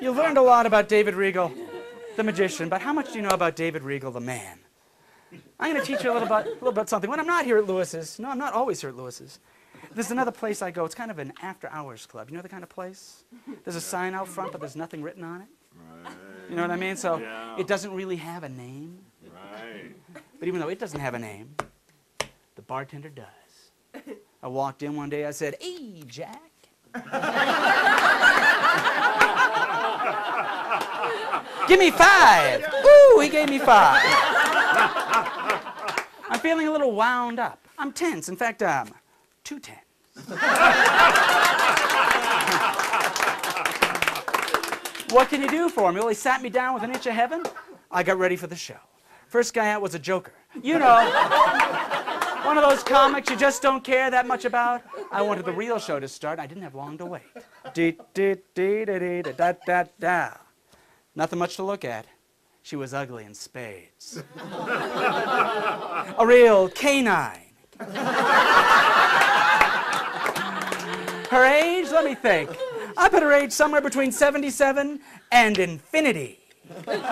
You learned a lot about David Regal, the magician, but how much do you know about David Regal, the man? I'm going to teach you a little about something. When I'm not here at Lewis's, no, I'm not always here at Lewis's. There's another place I go. It's kind of an after-hours club. You know the kind of place? There's a sign out front, but there's nothing written on it. Right. You know what I mean? So it doesn't really have a name. Right. But even though it doesn't have a name, the bartender does. I walked in one day, I said, "Hey, Jack." "Give me 5. Ooh, he gave me 5. I'm feeling a little wound up. I'm tense. In fact, I'm too tense. What can you do for me? Well, he sat me down with an inch of heaven. I got ready for the show. First guy out was a joker. You know, one of those comics you just don't care that much about. I wanted the real show to start. I didn't have long to wait. Da-da-da-da-da-da. Nothing much to look at. She was ugly in spades. A real canine. Her age? Let me think. I put her age somewhere between 77 and infinity. That's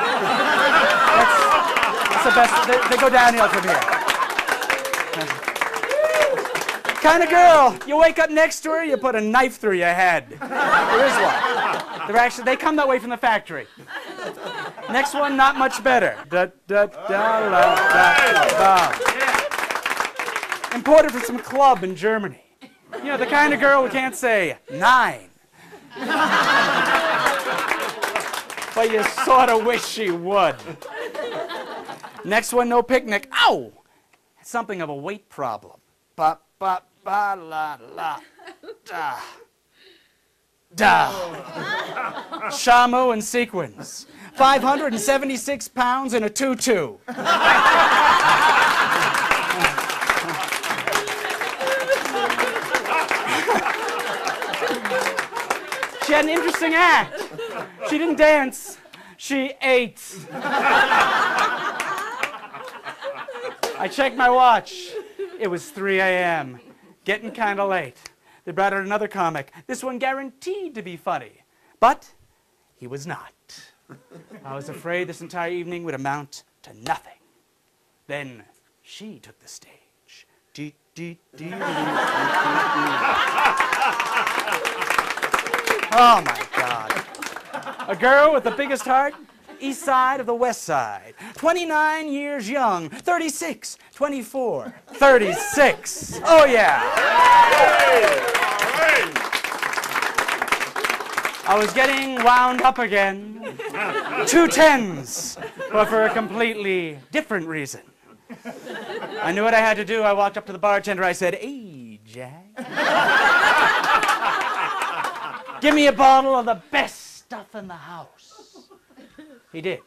the best. They go downhill from here. Kind of girl, you wake up next to her, you put a knife through your head. There is one. They come that way from the factory. Next one, not much better. Imported from some club in Germany. You know, the kind of girl who can't say 9. But you sort of wish she would. Next one, no picnic. Ow! Something of a weight problem. Ba ba ba la la da da. Shamu and sequins. 576 pounds in a tutu. She had an interesting act. She didn't dance. She ate. I checked my watch. It was 3 a.m. Getting kind of late. They brought out another comic. This one guaranteed to be funny. But he was not. I was afraid this entire evening would amount to nothing. Then she took the stage. Oh, my God. A girl with the biggest heart, east side of the west side. 29 years young, 36, 24, 36. Oh, yeah. I was getting wound up again. 2 10s, but for a completely different reason. I knew what I had to do. I walked up to the bartender. I said, "Hey, Jack. Give me a bottle of the best stuff in the house." He did.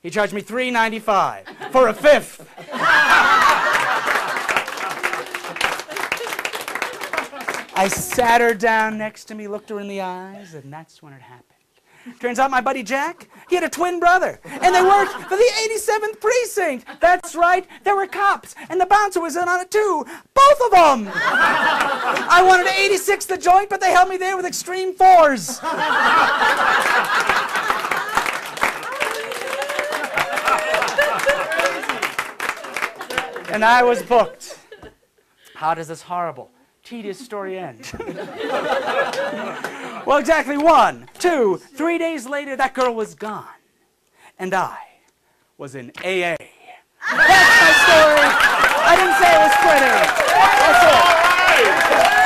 He charged me $3.95 for a 5th. I sat her down next to me, looked her in the eyes, and that's when it happened. Turns out my buddy Jack, he had a twin brother, and they worked for the 87th precinct. That's right, there were cops, and the bouncer was in on it too. Both of them. I wanted to 86 the joint, but they held me there with extreme 4s. And I was booked. How does this horrible, tedious story end? Well, exactly 1, 2, 3 days later, that girl was gone. And I was in AA. That's my story. I didn't say it was pretty. That's it.